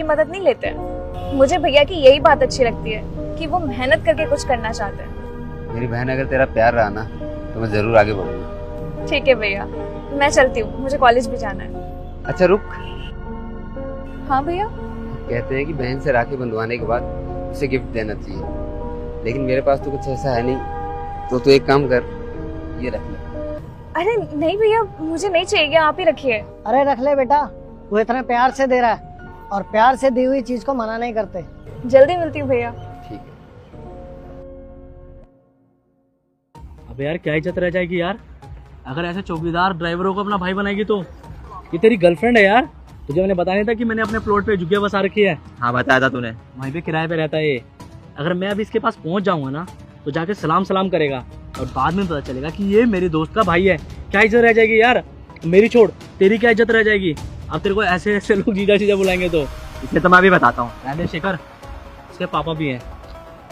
मदद नहीं लेते। मुझे भैया की यही बात अच्छी लगती है कि वो मेहनत करके कुछ करना चाहते हैं। मेरी बहन, अगर तेरा प्यार रहा ना तो मैं जरूर आगे बढ़ूंगा। ठीक है भैया, मैं चलती हूँ, मुझे कॉलेज भी जाना है। अच्छा रुक। हाँ भैया। कहते हैं कि बहन से राखी बंधवाने के बाद उसे गिफ्ट देना चाहिए, लेकिन मेरे पास तो कुछ ऐसा है नहीं। तो तू एक काम कर, ये रख ले। अरे नहीं भैया, मुझे नहीं चाहिए, आप ही रखिए। अरे रख ले बेटा, वो इतने प्यार से दे रहा है और प्यार से दी हुई चीज को मना नहीं करते। जल्दी मिलती हूँ भैया। ठीक है। अबे यार क्या इज्जत रह जाएगी यार, अगर ऐसे चौकीदार ड्राइवरों को अपना भाई बनाएगी तो। ये तेरी गर्लफ्रेंड है यार, तुझे मैंने बताया नहीं था कि मैंने अपने प्लॉट पे झुग्गियां बसा रखी है? हाँ बताया था तूने। वहीं पे किराए पे रहता है ये। अगर मैं अभी इसके पास पहुंच जाऊंगा ना तो जाके सलाम करेगा और बाद में पता चलेगा कि ये मेरे दोस्त का भाई है। क्या इज्जत रह जाएगी यार, मेरी छोड़, तेरी क्या इज्जत रह जाएगी। अब तेरे को ऐसे ऐसे लोग जीजा बुलाएंगे तो। इसलिए तो मैं भी बताता हूँ। रहने शेखर, उसके पापा भी हैं,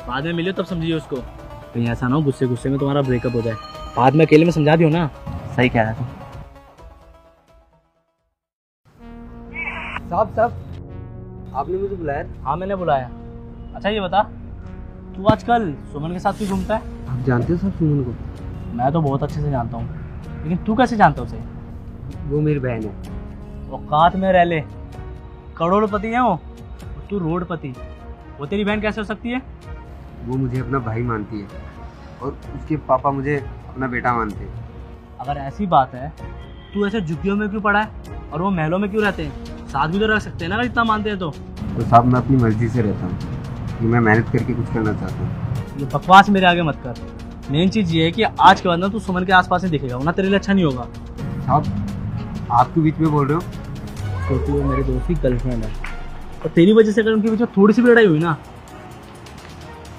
बाद में मिलियो तब समझिए उसको। कहीं ऐसा ना हो गुस्से में तुम्हारा ब्रेकअप हो जाए। बाद में अकेले में समझा दियो ना। सही कह रहा था। साहब आपने मुझे बुलाया? हाँ मैंने बुलाया। अच्छा ये बता, तू आजकल सुमन के साथ क्यों घूमता है? आप जानते हो साहब सुमन को? मैं तो बहुत अच्छे से जानता हूँ, लेकिन तू कैसे जानता है उसे? वो मेरी बहन है। औकात में रह ले, करोड़पति है वो, तू रोडपति। वो तेरी बहन कैसे हो सकती है? वो मुझे अपना भाई मानती है और उसके पापा मुझे अपना बेटा मानते हैं। अगर ऐसी बात है, तू ऐसे झुग्गियों में क्यों पड़ा है और वो महलों में क्यों रहते हैं? साथ भी तो रख सकते हैं ना, अगर इतना मानते हैं तो साहब मैं अपनी मर्जी से रहता हूँ, कि मैं मेहनत करके कुछ करना चाहता हूँ। ये बकवास मेरे आगे मत कर। मेन चीज ये है कि आज के बाद ना तू सुमन के आसपास ही दिखेगा, वरना तेरे लिए अच्छा नहीं होगा। साहब आप क्यों बीच में बोल रहे हो? क्योंकि वो मेरे दोस्त की गर्लफ्रेंड है और तेरी वजह से अगर उनके बीच में थोड़ी सी भी लड़ाई हुई ना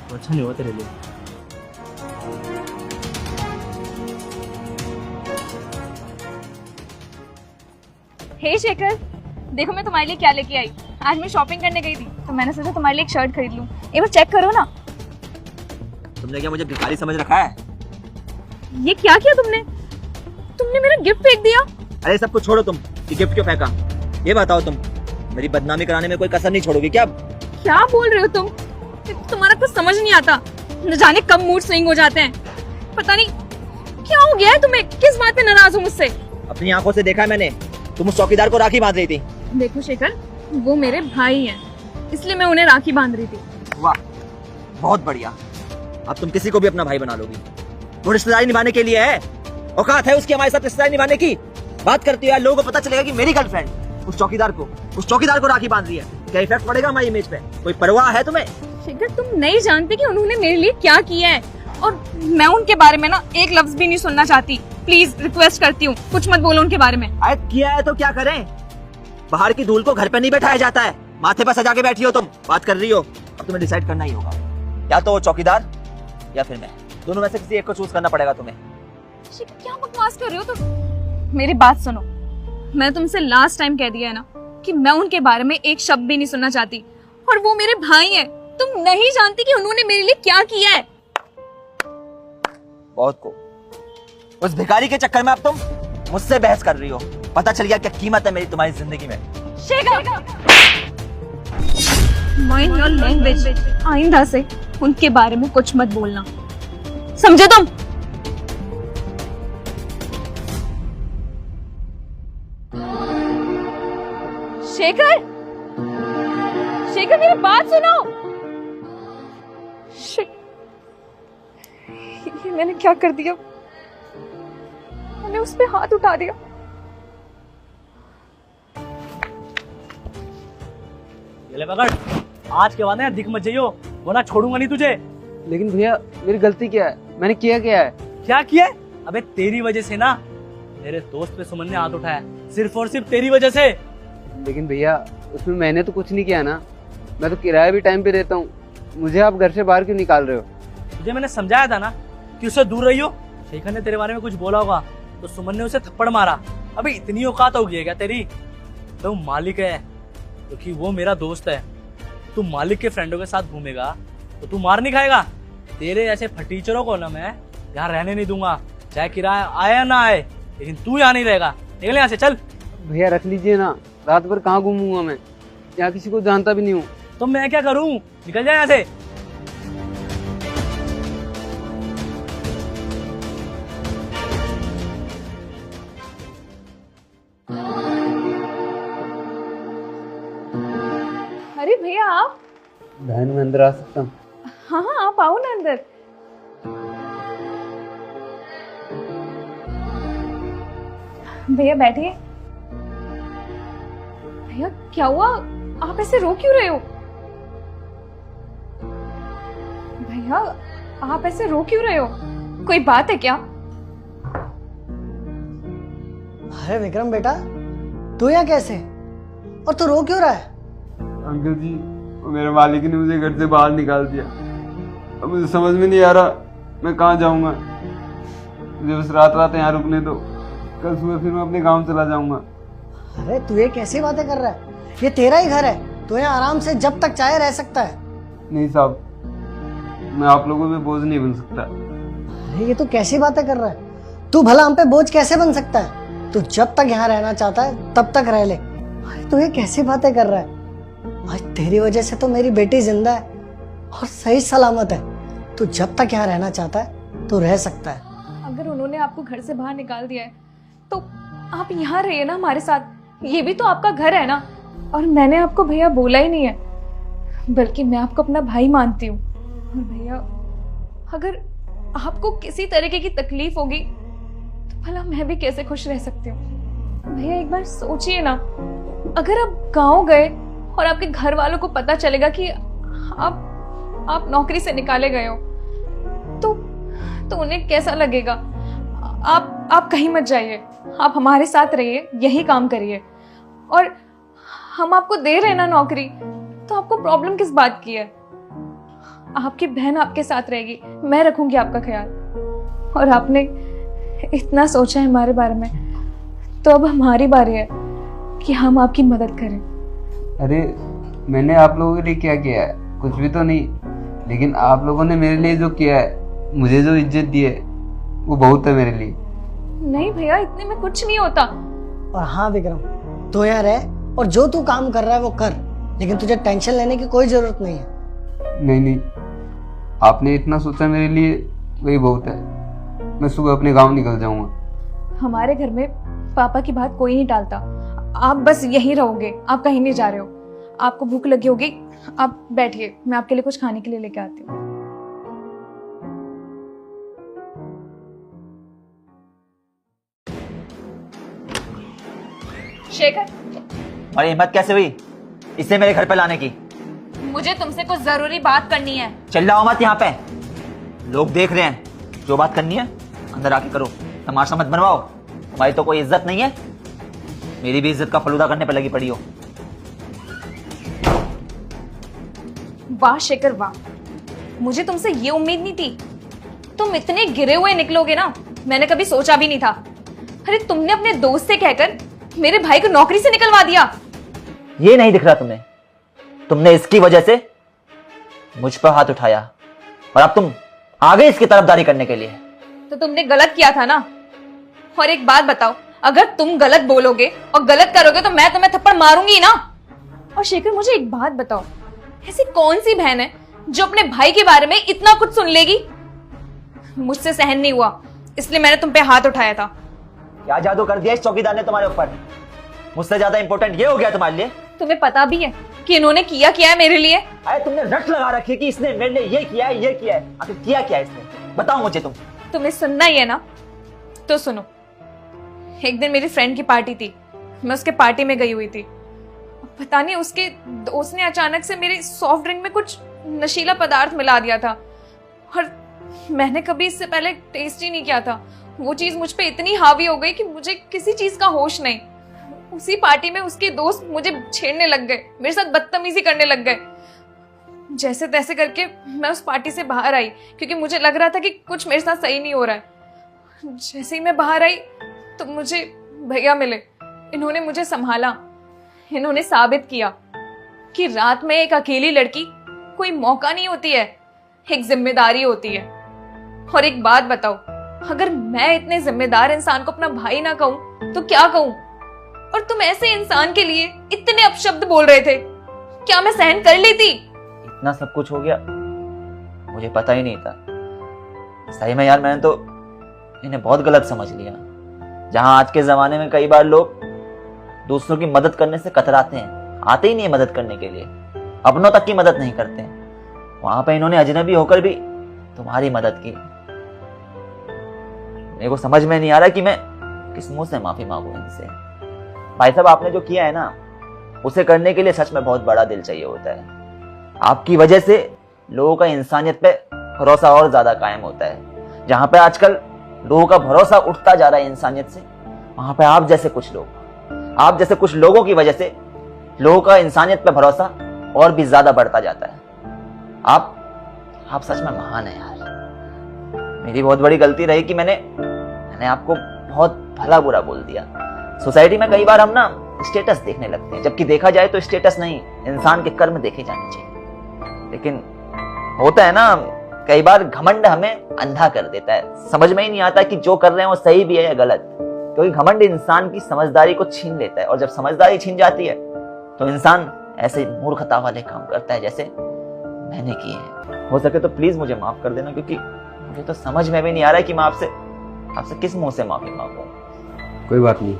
तो अच्छा नहीं होगा तेरे लिए। हे शेखर, देखो मैं तुम्हारे लिए क्या लेके आई। आज मैं शॉपिंग करने गई थी तो मैंने सोचा तुम्हारे लिए एक शर्ट खरीद लूं। एक बार चेक करो ना। तुमने क्या मुझे भिखारी समझ रखा है? ये क्या किया तुमने? तुमने मेरा गिफ्ट फेंक दिया। अरे सब कुछ छोड़ो, तुम ये गिफ्ट क्यों फेंका? ये बताओ, तुम मेरी बदनामी कराने में कोई कसर नहीं छोड़ोगी क्या? क्या बोल रहे हो तुम? तुम्हारा कुछ समझ नहीं आता। न जाने कब मूड स्विंग हो जाते हैं। पता नहीं क्या हो गया है तुम्हें, किस बात पे नाराज हो मुझसे? अपनी आंखों से देखा है मैंने, तुम उस चौकीदार को राखी बांध रही थी। देखो शेखर, वो मेरे भाई हैं, इसलिए मैं उन्हें राखी बांध रही थी। वाह बहुत बढ़िया, अब तुम किसी को भी अपना भाई बना लोगी। वो रिश्तेदारी निभाने के लिए है, औकात है उसकी हमारे साथ रिश्तेदारी निभाने की। बात करती है, लोगों को पता चलेगा कि मेरी गर्लफ्रेंड उस चौकीदार को राखी बांध रही है। क्या इफेक्ट पड़ेगा हमारी इमेज पे? कोई परवाह है तुम्हें? शेखर तुम नहीं जानते कि उन्होंने मेरे लिए क्या किया है, और मैं उनके बारे में ना एक लफ्ज भी नहीं सुनना चाहती। प्लीज रिक्वेस्ट करती हूँ, कुछ मत बोलो उनके बारे में। आयत किया है तो क्या करें? बाहर की धूल को घर पे नहीं बैठाया जाता है, माथे पर सजा के बैठी हो तुम, बात कर रही हो। अब तुम्हें डिसाइड करना ही होगा, या तो चौकीदार या फिर मैं, दोनों में से किसी एक को चूज करना पड़ेगा तुम्हें। शेखर क्या बकवास कर रहे हो तुम? मेरी बात सुनो, मैं तुमसे लास्ट टाइम कह दिया है ना कि मैं उनके बारे में एक शब्द भी नहीं सुनना चाहती, और वो मेरे भाई हैं। तुम नहीं जानती कि उन्होंने मेरे लिए क्या किया है। बहुत को उस भिखारी के चक्कर में अब तुम मुझसे बहस कर रही हो। पता चल गया क्या कीमत है मेरी तुम्हारी जिंदगी में। शेखर माइंड योर लैंग्वेज, आइंदा से उनके बारे में कुछ मत बोलना, समझे तुम? शेखर, शेखर मेरी बात सुनो। ये मैंने क्या कर दिया? मैंने उस पे हाथ उठा दिया। ये ले पकड़, आज के बाद ना दिख मत जाइयो, वरना छोड़ूंगा नहीं तुझे। लेकिन भैया मेरी गलती क्या है? मैंने किया क्या है? क्या किया? अबे तेरी वजह से ना मेरे दोस्त पे सुमन ने हाथ उठाया, सिर्फ और सिर्फ तेरी वजह से। लेकिन भैया उसमें मैंने तो कुछ नहीं किया ना, मैं तो किराया भी टाइम पे देता हूँ। मुझे आप घर से बाहर क्यों निकाल रहे हो? तुझे मैंने समझाया था ना कि उससे दूर रहियो। शेखर ने तेरे बारे में कुछ बोला होगा तो सुमन ने उसे थप्पड़ मारा। अबे इतनी औकात होगी है क्या तेरी? तो मालिक है, क्योंकि वो मेरा दोस्त है। तू मालिक के फ्रेंडों के साथ घूमेगा तो तू मार नहीं खाएगा? तेरे ऐसे फटीचरों को ना मैं यहाँ रहने नहीं दूंगा, चाहे किराया आए या ना आए, लेकिन तू यहाँ नहीं रहेगा। निकल यहाँ से, चल। भैया रख लीजिए ना, रात भर कहाँ घूमूंगा मैं? यहाँ किसी को जानता भी नहीं हूँ। तो मैं क्या करूं? निकल जाए यहाँ से। अरे भैया आप। बहन मैं अंदर आ सकता हूँ? हाँ हाँ आप आओ ना अंदर। भैया बैठिए। भैया क्या हुआ, आप ऐसे रो क्यों रहे हो? भैया आप ऐसे रो क्यों रहे हो, कोई बात है क्या? अरे विक्रम बेटा, तू यहाँ कैसे और तू रो क्यों रहा है? अंकल जी, वो मेरे मालिक ने मुझे घर से बाहर निकाल दिया। अब मुझे समझ में नहीं आ रहा मैं कहाँ जाऊँगा। मुझे बस रात रात यहाँ रुकने दो, कल सुबह फिर मैं अपने गांव चला जाऊँगा। अरे तू ये कैसी बातें कर रहा है? ये तेरा ही घर है, तू यहाँ आराम से जब तक चाहे रह सकता है। नहीं साहब, मैं आप लोगों पे बोझ नहीं बन सकता। अरे ये तू कैसी बातें कर रहा है? तू भला हम पे बोझ कैसे बन सकता है? तू जब तक यहाँ रहना चाहता है तब तक रह ले। अरे तू ये कैसी बातें कर रहा है? आज तेरी वजह से तो मेरी बेटी जिंदा है और सही सलामत है। तू जब तक यहाँ रहना चाहता है तो रह सकता है। अगर उन्होंने आपको घर से बाहर निकाल दिया है तो आप यहाँ रहिए ना हमारे साथ, ये भी तो आपका घर है ना। और मैंने आपको भैया बोला ही नहीं है, बल्कि मैं आपको अपना भाई मानती हूँ। और भैया अगर आपको किसी तरीके की तकलीफ होगी तो भला मैं भी कैसे खुश रह सकती हूँ? भैया एक बार सोचिए ना, अगर आप गांव गए और आपके घर वालों को पता चलेगा कि आप नौकरी से निकाले गए हो तो उन्हें कैसा लगेगा? आप कहीं मत जाइए, आप हमारे साथ रहिए, यही काम करिए। और हम आपको दे रहे हैं ना नौकरी, तो आपको प्रॉब्लम किस बात की है? आपकी बहन आपके साथ रहेगी, मैं रखूंगी आपका ख्याल। और आपने इतना सोचा है हमारे बारे में, तो अब हमारी बारी है कि हम आपकी मदद करें। अरे मैंने आप लोगों के लिए क्या किया है? कुछ भी तो नहीं, लेकिन आप लोगों ने मेरे लिए जो किया है, मुझे जो इज्जत दी है, वो बहुत है मेरे लिए। नहीं भैया, इतने में कुछ नहीं होता। और हाँ विक्रम, तू यहाँ रह और जो तू काम कर रहा है वो कर, लेकिन तुझे टेंशन लेने की कोई जरूरत नहीं है। नहीं, आपने इतना सोचा मेरे लिए, वही बहुत है। मैं सुबह अपने गांव निकल जाऊंगा। हमारे घर में पापा की बात कोई नहीं टालता। आप बस यहीं रहोगे, आप कहीं नहीं जा रहे हो। आपको भूख लगी होगी, आप बैठिए, मैं आपके लिए कुछ खाने के लिए लेके आती हूँ। शेखर, और हिम्मत कैसे हुई इसे मेरे घर पे लाने की? मुझे तुमसे कुछ जरूरी बात करनी है। चिल्लाओ मत, यहाँ पे लोग देख रहे हैं। जो बात करनी है अंदर आके करो, तमाशा मत बनवाओ। तुम्हारी तो कोई इज्जत नहीं है, मेरी भी इज्जत का फलूदा करने पे लगी पड़ी हो। वाह शेखर वाह, मुझे तुमसे ये उम्मीद नहीं थी। तुम इतने गिरे हुए निकलोगे ना, मैंने कभी सोचा भी नहीं था। अरे तुमने अपने दोस्त से कहकर मेरे भाई को नौकरी से निकलवा दिया। ये नहीं दिख रहा तुम्हें? तुमने इसकी वजह से मुझ पर हाथ उठाया और अब तुम आ गए इसकी तरफदारी करने के लिए। तो तुमने गलत किया था ना। और एक बात बताओ, अगर तुम गलत बोलोगे और गलत करोगे तो मैं तुम्हें थप्पड़ मारूंगी ना। और शेखर मुझे एक बात बताओ, ऐसी कौन सी बहन है जो अपने भाई के बारे में इतना कुछ सुन लेगी? मुझसे सहन नहीं हुआ, इसलिए मैंने तुम पे हाथ उठाया था। क्या जादू कर दिया इस चौकीदार ने तुम्हारे ऊपर? मुझसे ज्यादा इंपॉर्टेंट ये हो गया तुम्हारे लिए? तुम्हें पता भी है कि इन्होंने किया है मेरे लिए? अरे तुमने रट लगा रखी है कि इसने मेरे लिए ये किया है, ये किया है। आखिर किया क्या इसने? बताओ मुझे। तुम्हें सुनना ही है ना, तो सुनो। एक दिन मेरी फ्रेंड की पार्टी थी, मैं उसके पार्टी में गई हुई थी। पता नहीं उसके दोस्त ने अचानक से मेरे सॉफ्ट ड्रिंक में कुछ नशीला पदार्थ मिला दिया था, और मैंने कभी इससे पहले टेस्ट ही नहीं किया था। वो चीज मुझ पे इतनी हावी हो गई कि मुझे किसी चीज का होश नहीं। उसी पार्टी में उसके दोस्त मुझे छेड़ने लग गए, मेरे साथ बदतमीजी करने लग गए। जैसे तैसे करके मैं उस पार्टी से बाहर आई, क्योंकि मुझे लग रहा था कि कुछ मेरे साथ सही नहीं हो रहा है। जैसे ही मैं बाहर आई तो मुझे भैया मिले। इन्होंने मुझे संभाला, इन्होंने साबित किया कि रात में एक अकेली लड़की कोई मौका नहीं होती है, एक जिम्मेदारी होती है। और एक बात बताओ, अगर मैं इतने जिम्मेदार इंसान को अपना भाई ना कहूं तो क्या कहूं? और तुम ऐसे इंसान के लिए इतने अपशब्द बोल रहे थे। क्या मैं सहन कर लेती? इतना सब कुछ हो गया, मुझे पता ही नहीं था। सही में यार, मैंने तो इन्हें बहुत गलत समझ लिया। जहां आज के जमाने में कई बार लोग दूसरों की मदद करने से कतराते हैं, आते ही नहीं है मदद करने के लिए, अपनों तक की मदद नहीं करते हैं, वहां पे इन्होंने अजनबी होकर भी तुम्हारी मदद की। मेरे को समझ में नहीं आ रहा कि मैं किस मुंह से माफी मांगू इनसे। भाई साहब, आपने जो किया है ना, उसे करने के लिए सच में बहुत बड़ा दिल चाहिए होता है। आपकी वजह से लोगों का इंसानियत पे भरोसा और ज्यादा कायम होता है। जहां पे आजकल लोगों का भरोसा उठता जा रहा है इंसानियत से, वहां पे आप जैसे कुछ लोगों की वजह से लोगों का इंसानियत पे भरोसा और भी ज्यादा बढ़ता जाता है। आप सच में महान है यार। मेरी बहुत बड़ी गलती रही कि मैंने आपको बहुत भला बुरा बोल दिया। सोसाइटी में कई बार हम ना स्टेटस देखने लगते हैं, जबकि देखा जाए तो स्टेटस नहीं, इंसान के कर्म देखे जाने चाहिए। लेकिन होता है ना, कई बार घमंड हमें अंधा कर देता है। समझ में ही नहीं आता कि जो कर रहे हैं वो सही भी है या गलत, क्योंकि घमंड इंसान की समझदारी को छीन लेता है, और जब समझदारी छीन जाती है तो इंसान ऐसे मूर्खता वाले काम करता है जैसे मैंने किए हैं। हो सके तो प्लीज मुझे माफ कर देना, क्योंकि मुझे तो समझ में भी नहीं आ रहा है कि मैं आपसे किस मुंह से माफी मांगू। कोई बात नहीं,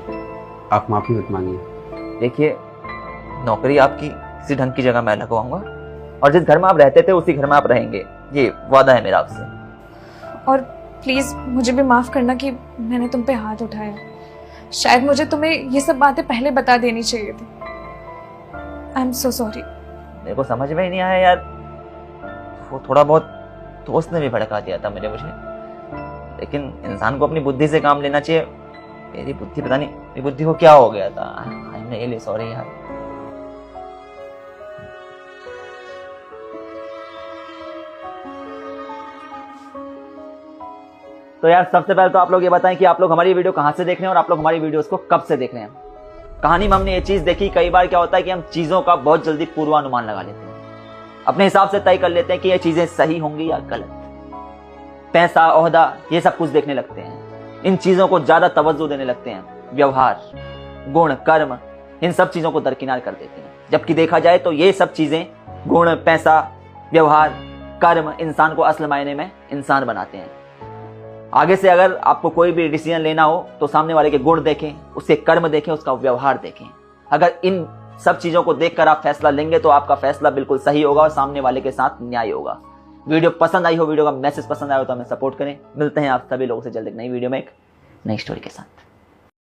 आप माफी मत मांगिए। देखिए, नौकरी आपकी किसी ढंग की जगह मैं लगवाऊंगा, और जिस घर में आप रहते थे उसी घर में आप रहेंगे, ये वादा है मेरा आपसे। और प्लीज मुझे भी माफ करना कि मैंने तुम पे हाथ उठाया। शायद मुझे तुम्हें ये सब बातें पहले बता देनी चाहिए थी। I am so sorry. मेरे को समझ में ही नहीं आया यार, वो थोड़ा बहुत दोस्त ने भी भड़का दिया था मुझे। लेकिन इंसान को अपनी बुद्धि से काम लेना चाहिए। मेरी बुद्धि, पता नहीं मेरी बुद्धि को क्या हो गया था। आई एम रियली सॉरी यार। तो यार, सबसे पहले तो आप लोग ये बताएं कि आप लोग हमारी वीडियो कहां से देख रहे हैं और आप लोग हमारी वीडियोस को कब से देख रहे हैं। कहानी में हमने ये चीज देखी, कई बार क्या होता है कि हम चीजों का बहुत जल्दी पूर्वानुमान लगा लेते हैं, अपने हिसाब से तय कर लेते हैं कि ये चीजें सही होंगी या गलत। पैसा, ओहदा, ये सब कुछ देखने लगते हैं, इन चीजों को ज्यादा तवज्जो देने लगते हैं। व्यवहार, गुण, कर्म, इन सब चीजों को दरकिनार कर देते हैं। जबकि देखा जाए तो ये सब चीजें, गुण, पैसा, व्यवहार, कर्म, इंसान को असल मायने में इंसान बनाते हैं। आगे से अगर आपको कोई भी डिसीजन लेना हो तो सामने वाले के गुण देखें, उसके कर्म देखें, उसका व्यवहार देखें। अगर इन सब चीजों को देखकर आप फैसला लेंगे तो आपका फैसला बिल्कुल सही होगा और सामने वाले के साथ न्याय होगा। वीडियो पसंद आई हो, वीडियो का मैसेज पसंद आया हो तो हमें सपोर्ट करें। मिलते हैं आप सभी लोगों से जल्द एक नई वीडियो में एक नई स्टोरी के साथ।